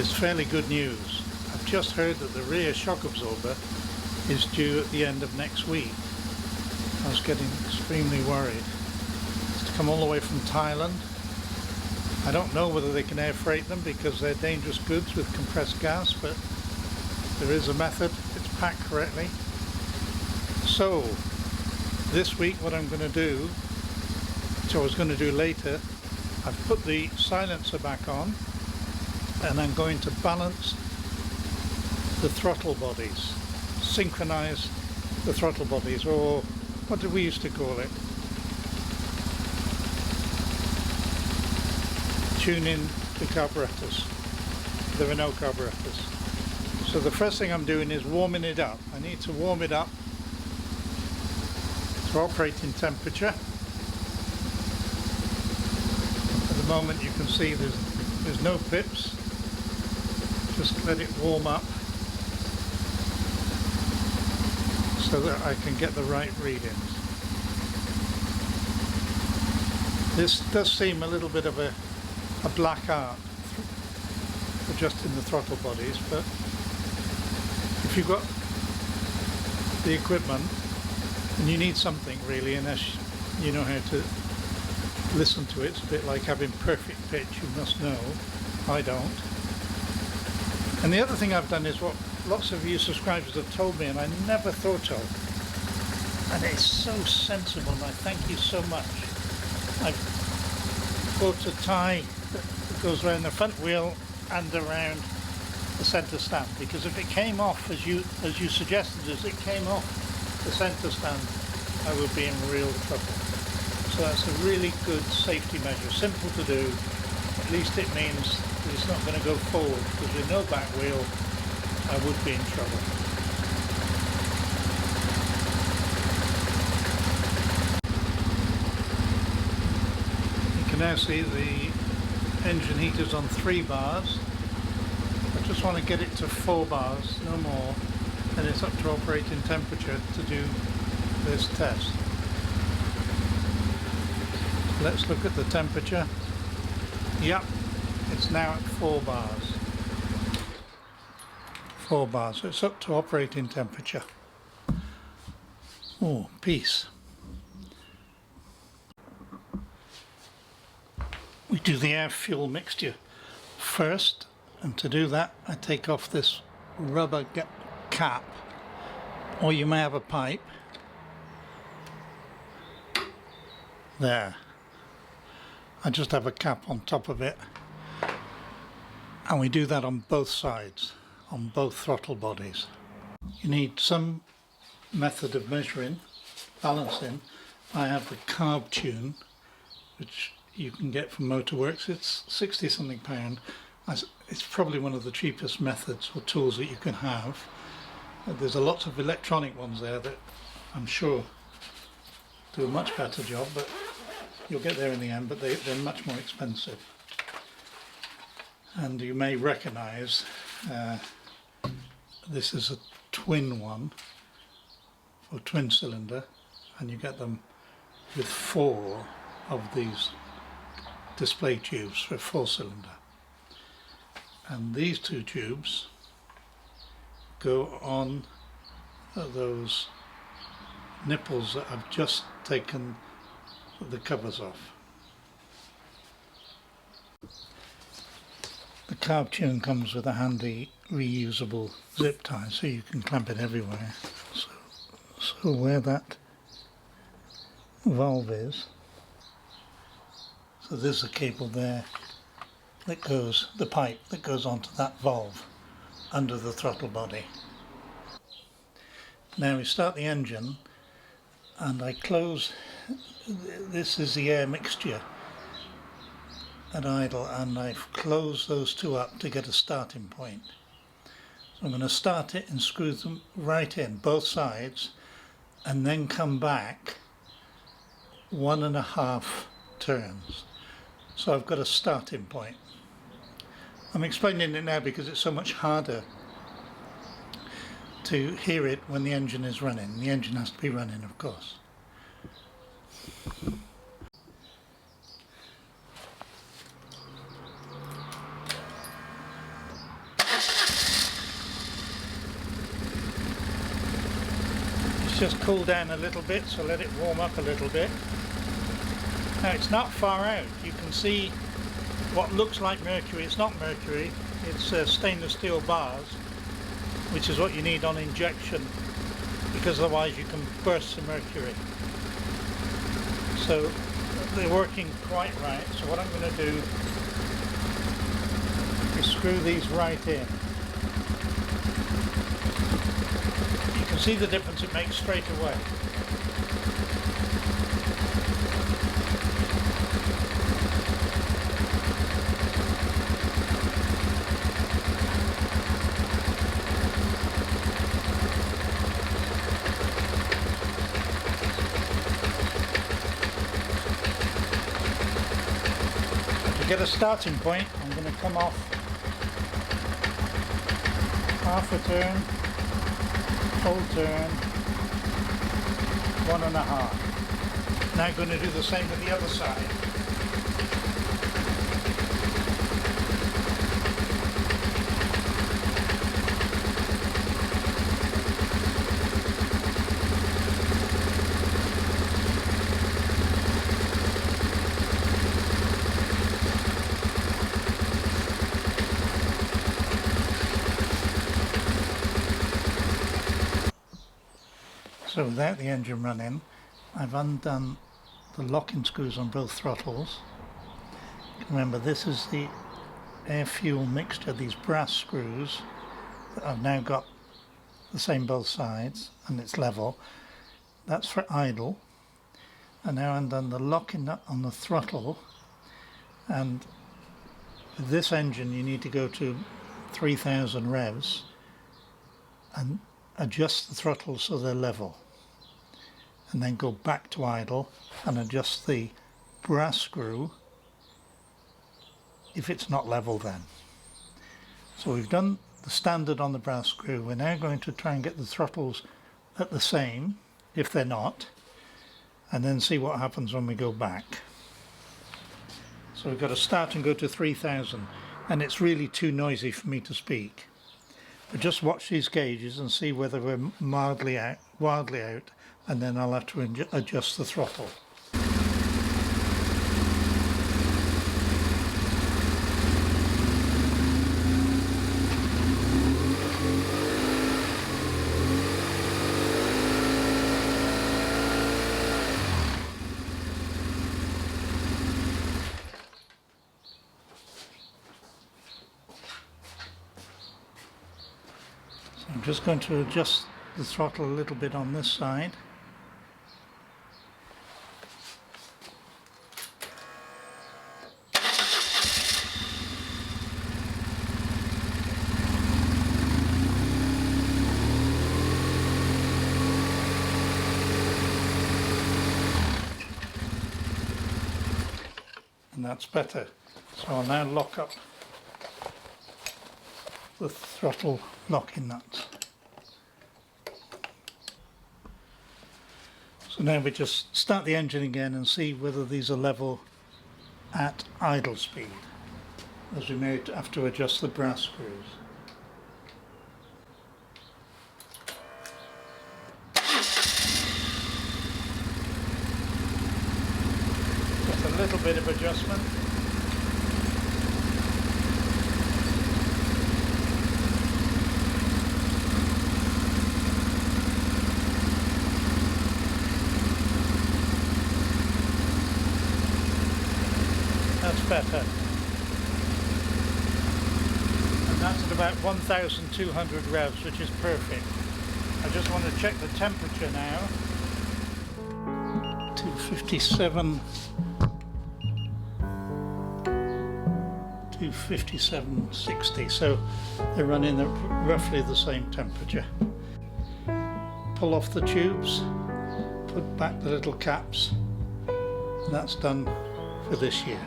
There's fairly good news. I've just heard that the rear shock absorber is due at the end of next week. I was getting extremely worried. It's to come all the way from Thailand. I don't know whether they can air freight them because they're dangerous goods with compressed gas, but there is a method. It's packed correctly. So this week what I'm going to do, which I was going to do later, I've put the silencer back on and I'm going to balance the throttle bodies, synchronize the throttle bodies, or what did we used to call it? Tune in the carburettors. There are no carburettors. So the first thing I'm doing is warming it up. I need to warm it up to operating temperature. At the moment you can see there's no pips. Just let it warm up so that I can get the right readings. This does seem a little bit of a black art adjusting the throttle bodies, but if you've got the equipment and you need something really, unless you know how to listen to it, it's a bit like having perfect pitch, you must know. I don't. And the other thing I've done is what lots of you subscribers have told me and I never thought of, and it's so sensible and I thank you so much. I've bought a tie that goes around the front wheel and around the centre stand, because if it came off as you suggested, as it came off the centre stand, I would be in real trouble. So that's a really good safety measure, simple to do. At least it means that it's not going to go forward, because with no back wheel I would be in trouble. You can now see the engine heater's on 3 bars. I just want to get it to 4 bars, no more, and it's up to operating temperature to do this test. Let's look at the temperature. Yep, it's now at 4 bars. 4 bars, so it's up to operating temperature. Oh, peace. We do the air-fuel mixture first, and to do that I take off this rubber cap, or you may have a pipe. There. I just have a cap on top of it, and we do that on both sides, on both throttle bodies. You need some method of measuring, balancing. I have the Carbtune, which you can get from Motorworks. It's 60 something pound. It's probably one of the cheapest methods or tools that you can have. There's a lot of electronic ones there that I'm sure do a much better job, but you'll get there in the end, but they're much more expensive. And you may recognise this is a twin one, or twin cylinder, and you get them with 4 of these display tubes for a 4-cylinder. And these 2 tubes go on those nipples that I've just taken the covers off. The Carbtune comes with a handy reusable zip tie, so you can clamp it everywhere. So where that valve is, so there's a cable there that goes, the pipe that goes onto that valve under the throttle body. Now we start the engine and I close, this is the air mixture at idle, and I've closed those 2 up to get a starting point. So I'm going to start it and screw them right in, both sides, and then come back 1.5 turns. So I've got a starting point. I'm explaining it now because it's so much harder to hear it when the engine is running. The engine has to be running, of course. It's just cooled down a little bit, so let it warm up a little bit. Now it's not far out. You can see what looks like mercury. It's not mercury, it's stainless steel bars, which is what you need on injection, because otherwise you can burst the mercury. So they're working quite right. So what I'm going to do is screw these right in. You can see the difference it makes straight away. To get a starting point, I'm going to come off half a turn, full turn, 1.5. Now I'm going to do the same with the other side. So without the engine running, I've undone the locking screws on both throttles. Remember, this is the air-fuel mixture, these brass screws that I've now got the same both sides and it's level. That's for idle. And now I've done the locking nut on the throttle, and with this engine you need to go to 3000 revs and adjust the throttle so they're level, and then go back to idle and adjust the brass screw if it's not level then. So we've done the standard on the brass screw. We're now going to try and get the throttles at the same if they're not, and then see what happens when we go back. So we've got to start and go to 3000, and it's really too noisy for me to speak. But just watch these gauges and see whether we're wildly out, and then I'll have to adjust the throttle. I'm just going to adjust the throttle a little bit on this side. And that's better. So I'll now lock up the throttle locking nuts. So now we just start the engine again and see whether these are level at idle speed, as we may have to adjust the brass screws. Just a little bit of adjustment. That's better. And that's at about 1200 revs, which is perfect. I just want to check the temperature now. 257, 257.60, so they're running at roughly the same temperature. Pull off the tubes, put back the little caps, and that's done for this year.